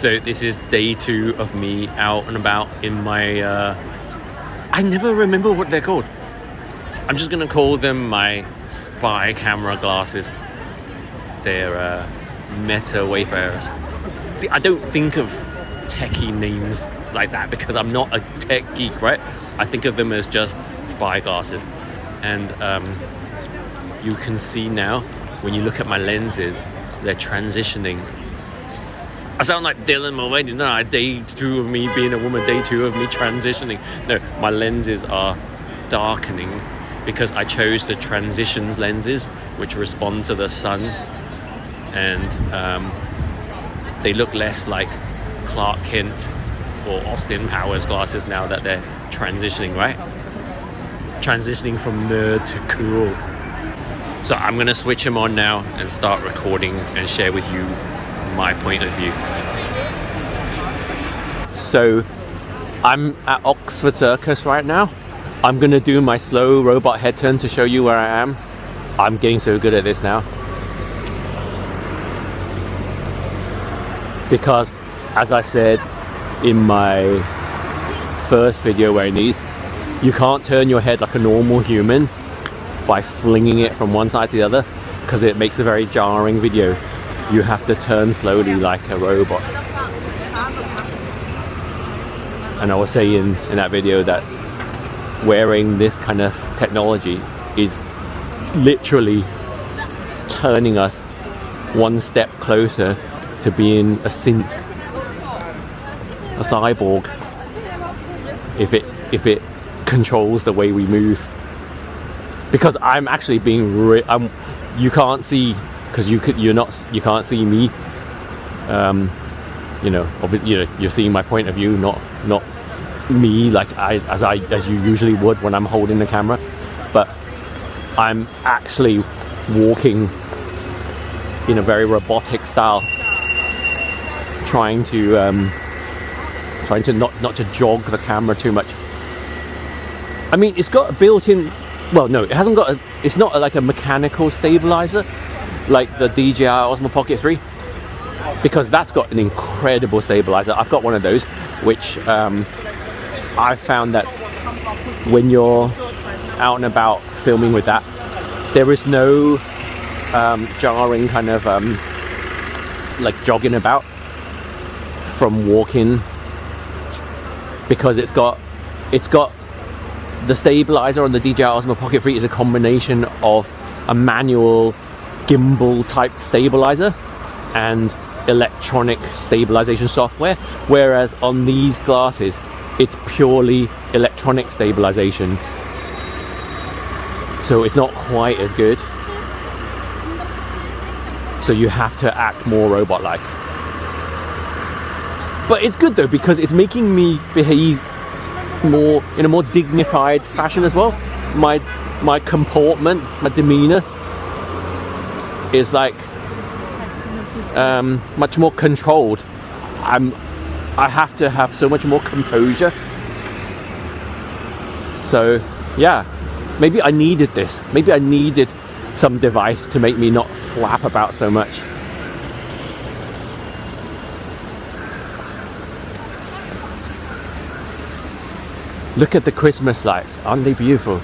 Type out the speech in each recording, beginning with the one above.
So this is day 2 of me out and about in my I never remember what they're called. I'm just gonna call them my spy camera glasses. They're Meta Wayfarers. See, I don't think of techie names like that because I'm not a tech geek, right? I think of them as just spy glasses. And you can see now when you look at my lenses, they're transitioning. I sound like Dylan Mulvaney. No, day 2 of me being a woman, day 2 of me transitioning. No, my lenses are darkening because I chose the transitions lenses which respond to the sun, and they look less like Clark Kent or Austin Powers glasses now that they're transitioning, right? Transitioning from nerd to cool. So I'm gonna switch them on now and start recording and share with you my point of view. So I'm at Oxford Circus right now. I'm gonna do my slow robot head turn to show you where I am. I'm getting so good at this now. Because as I said in my first video wearing these, you can't turn your head like a normal human by flinging it from one side to the other because it makes a very jarring video. You have to turn slowly like a robot. And I was saying in that video that wearing this kind of technology is literally turning us one step closer to being a synth, a cyborg, if it controls the way we move. Because I'm actually being you can't see, because you can't see me. You're seeing my point of view, not me like as you usually would when I'm holding the camera. But I'm actually walking in a very robotic style, trying to not to jog the camera too much. I mean, it's got a built-in, well, no, it hasn't got it's not like a mechanical stabilizer like the DJI Osmo Pocket 3, because that's got an incredible stabilizer. I've got one of those, which I found that when you're out and about filming with that, there is no jarring kind of like jogging about from walking, because it's got the stabilizer on the DJI Osmo Pocket 3 is a combination of a manual gimbal type stabilizer and electronic stabilization software, whereas on these glasses it's purely electronic stabilization, so it's not quite as good. So you have to act more robot-like. But it's good though, because it's making me behave more in a more dignified fashion as well. My comportment, my demeanor is like much more controlled. I have to have so much more composure. So yeah, maybe I needed this. Maybe I needed some device to make me not flap about so much. Look at the Christmas lights, aren't they beautiful?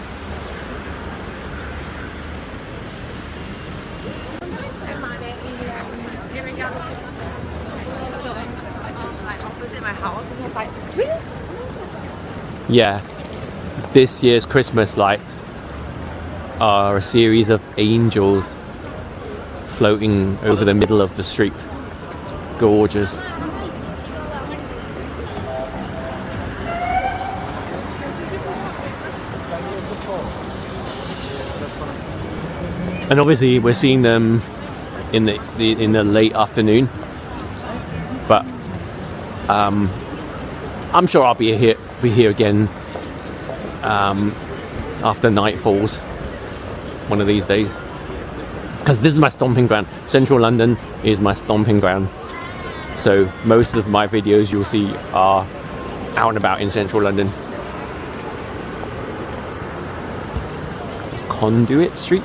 Yeah, this year's Christmas lights are a series of angels floating over the middle of the street. Gorgeous. And obviously we're seeing them in the late afternoon, but I'm sure I'll be here again after night falls one of these days, because this is my stomping ground. Central London is my stomping ground, so most of my videos you'll see are out and about in Central London. Conduit Street.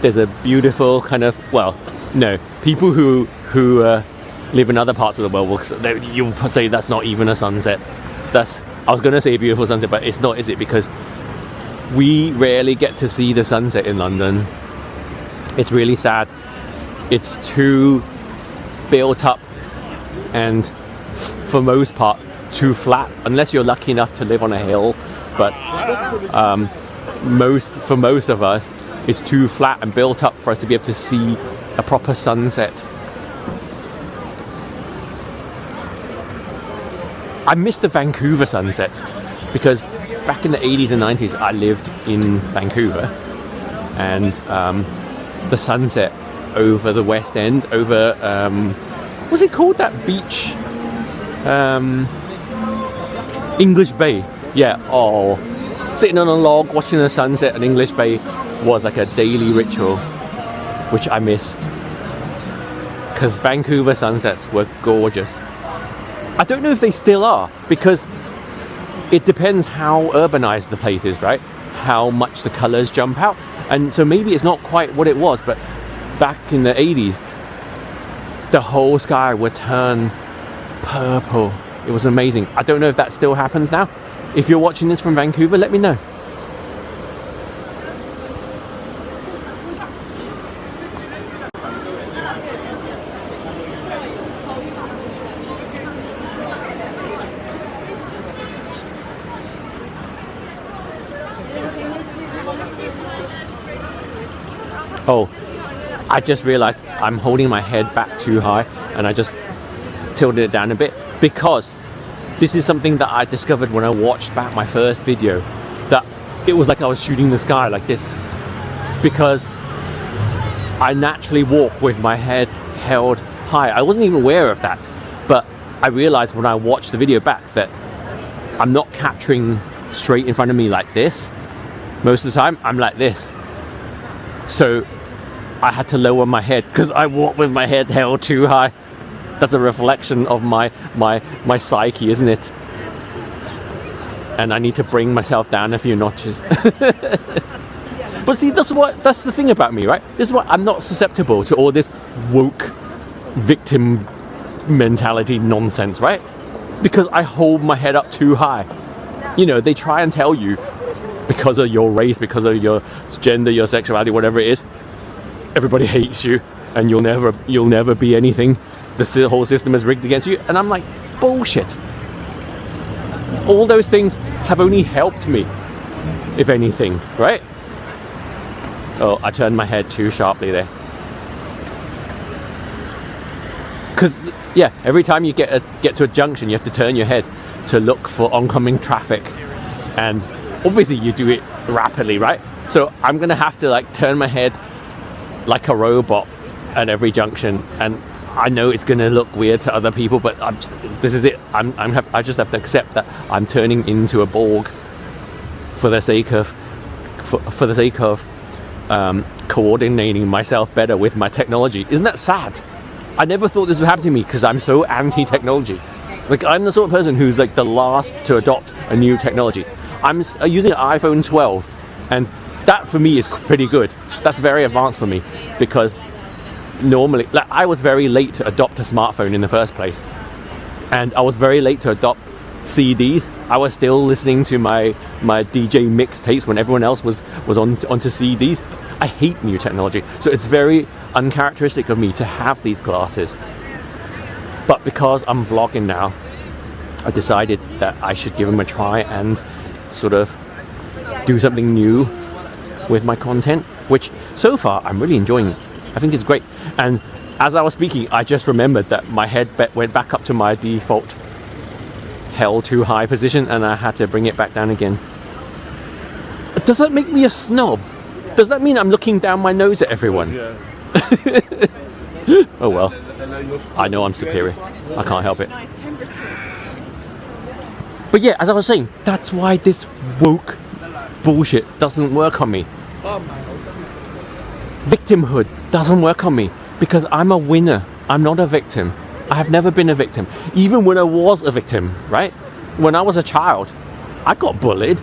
There's a beautiful kind of, well, No, people who live in other parts of the world will you'll say that's not even a sunset. I was gonna say a beautiful sunset, but it's not, is it? Because we rarely get to see the sunset in London. It's really sad. It's too built up and for most part too flat, unless you're lucky enough to live on a hill. But for most of us, it's too flat and built up for us to be able to see a proper sunset. I miss the Vancouver sunset because back in the 80s and 90s I lived in Vancouver, and the sunset over the West End, over what's it called, that beach, English Bay. Yeah, oh, sitting on a log watching the sunset at English Bay was like a daily ritual, which I miss, because Vancouver sunsets were gorgeous. I don't know if they still are, because it depends how urbanized the place is, right? How much the colors jump out. And so maybe it's not quite what it was, but back in the 80s, the whole sky would turn purple. It was amazing. I don't know if that still happens now. If you're watching this from Vancouver, let me know. Oh, I just realized I'm holding my head back too high, and I just tilted it down a bit, because this is something that I discovered when I watched back my first video, that it was like I was shooting the sky like this, because I naturally walk with my head held high. I wasn't even aware of that, but I realized when I watched the video back that I'm not capturing straight in front of me like this. Most of the time I'm like this. So I had to lower my head because I walk with my head held too high. That's a reflection of my psyche, isn't it? And I need to bring myself down a few notches. But see, that's the thing about me, right? This is why I'm not susceptible to all this woke victim mentality nonsense, right? Because I hold my head up too high. You know, they try and tell you, because of your race, because of your gender, your sexuality, whatever it is, everybody hates you and you'll never be anything. The whole system is rigged against you. And I'm like, bullshit. All those things have only helped me, if anything, right? Oh, I turned my head too sharply there. Because, yeah, every time you get to a junction, you have to turn your head to look for oncoming traffic. And obviously you do it rapidly, right? So I'm gonna have to like turn my head like a robot at every junction, and I know it's gonna look weird to other people, but this is it. I just have to accept that I'm turning into a Borg for the sake of coordinating myself better with my technology. Isn't that sad? I never thought this would happen to me because I'm so anti-technology. Like, I'm the sort of person who's like the last to adopt a new technology. I'm using an iPhone 12, and that for me is pretty good. That's very advanced for me, because normally, like, I was very late to adopt a smartphone in the first place, and I was very late to adopt CDs. I was still listening to my DJ mixtapes when everyone else was onto CDs. I hate new technology, so it's very uncharacteristic of me to have these glasses. But because I'm vlogging now, I decided that I should give them a try and sort of do something new with my content, which so far I'm really enjoying it. I think it's great. And as I was speaking, I just remembered that my head went back up to my default held too high position, and I had to bring it back down again. Does that make me a snob? Does that mean I'm looking down my nose at everyone? Yeah. Oh well, I know I'm superior. I can't help it. But yeah, as I was saying, that's why this woke bullshit doesn't work on me. Victimhood doesn't work on me, because I'm a winner. I'm not a victim. I have never been a victim. Even when I was a victim, right? When I was a child, I got bullied,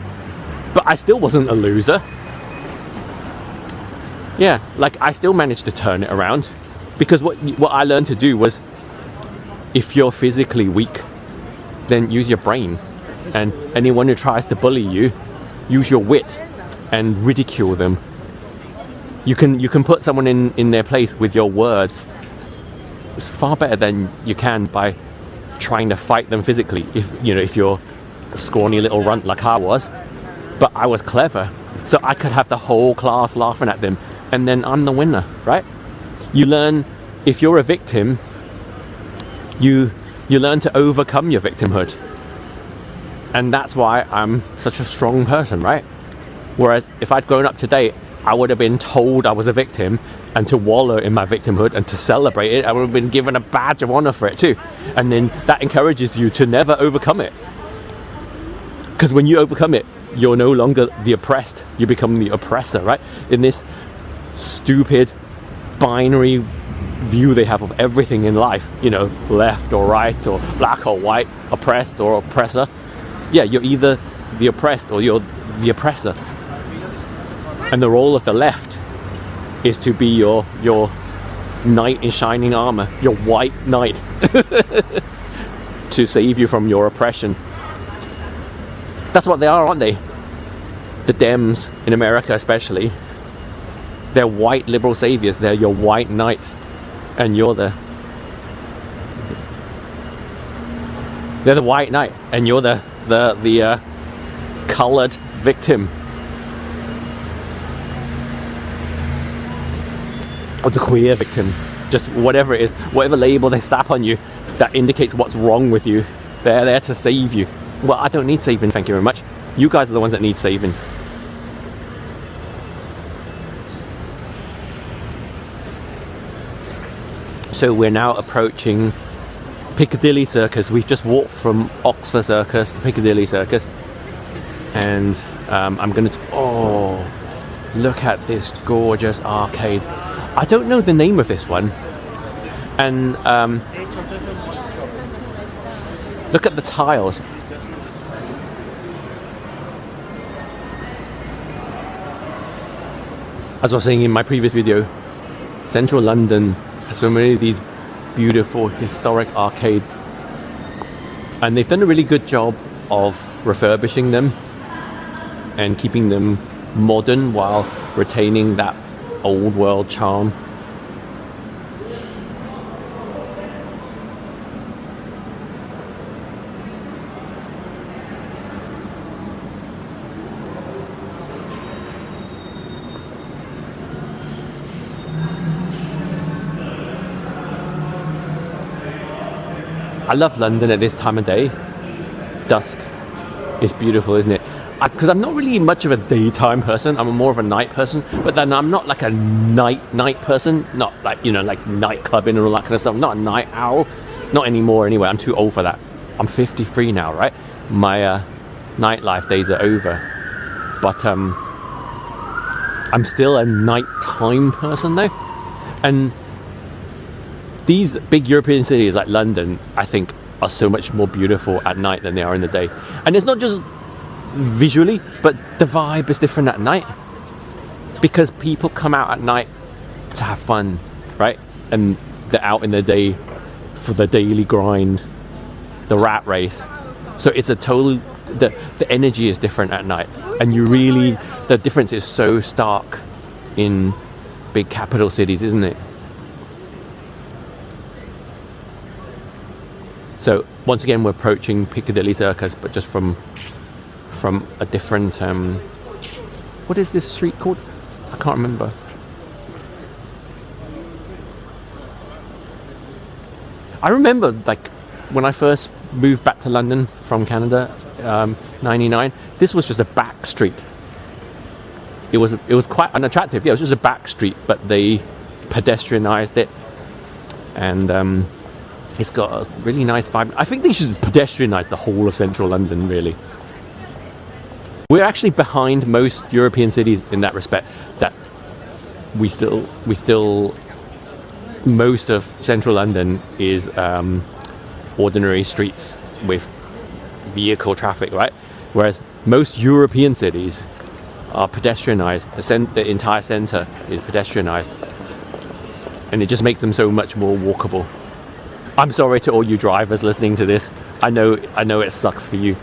but I still wasn't a loser. Yeah, like, I still managed to turn it around Because what I learned to do was, if you're physically weak, then use your brain. And anyone who tries to bully you, use your wit and ridicule them. You can put someone in their place with your words. It's far better than you can by trying to fight them physically. If you're a scrawny little runt like I was, but I was clever, so I could have the whole class laughing at them, and then I'm the winner, right? You learn, if you're a victim, you learn to overcome your victimhood. And that's why I'm such a strong person, right? Whereas if I'd grown up today, I would have been told I was a victim, and to wallow in my victimhood and to celebrate it, I would have been given a badge of honor for it too. And then that encourages you to never overcome it. Because when you overcome it, you're no longer the oppressed, you become the oppressor, right? In this stupid binary view they have of everything in life, left or right, or black or white, oppressed or oppressor. Yeah, you're either the oppressed or you're the oppressor. And the role of the left is to be your knight in shining armor, your white knight, to save you from your oppression. That's what they are, aren't they? The Dems in America especially, they're white liberal saviors. They're your white knight, and they're the white knight, and you're the colored victim, or the queer victim. Just whatever it is, whatever label they slap on you that indicates what's wrong with you, they're there to save you. Well, I don't need saving, thank you very much. You guys are the ones that need saving. So we're now approaching Piccadilly Circus. We've just walked from Oxford Circus to Piccadilly Circus, and I'm gonna look at this gorgeous arcade. I don't know the name of this one, and look at the tiles. As I was saying in my previous video, central London has so many of these beautiful historic arcades, and they've done a really good job of refurbishing them and keeping them modern while retaining that old world charm. I love London at this time of day. Dusk is beautiful, isn't it? Because I'm not really much of a daytime person. I'm more of a night person. But then I'm not like a night person. Not like, like nightclubbing and all that kind of stuff. I'm not a night owl. Not anymore anyway. I'm too old for that. I'm 53 now, right? My nightlife days are over. But I'm still a nighttime person though. And these big European cities like London, I think, are so much more beautiful at night than they are in the day. And it's not just visually, but the vibe is different at night, because people come out at night to have fun, right? And they're out in the day for the daily grind, the rat race. So it's a total, the energy is different at night, and the difference is so stark in big capital cities, isn't it? So once again, we're approaching Piccadilly Circus, but just from a different, what is this street called? I can't remember. I remember, like, when I first moved back to London from Canada, 99, this was just a back street. It was quite unattractive. Yeah, it was just a back street, but they pedestrianized it, and it's got a really nice vibe. I think they should pedestrianize the whole of central London, really. We're actually behind most European cities in that respect, that we still most of central London is ordinary streets with vehicle traffic, right? Whereas most European cities are pedestrianized. The entire center is pedestrianized. and it just makes them so much more walkable. I'm sorry to all you drivers listening to this. I know it sucks for you.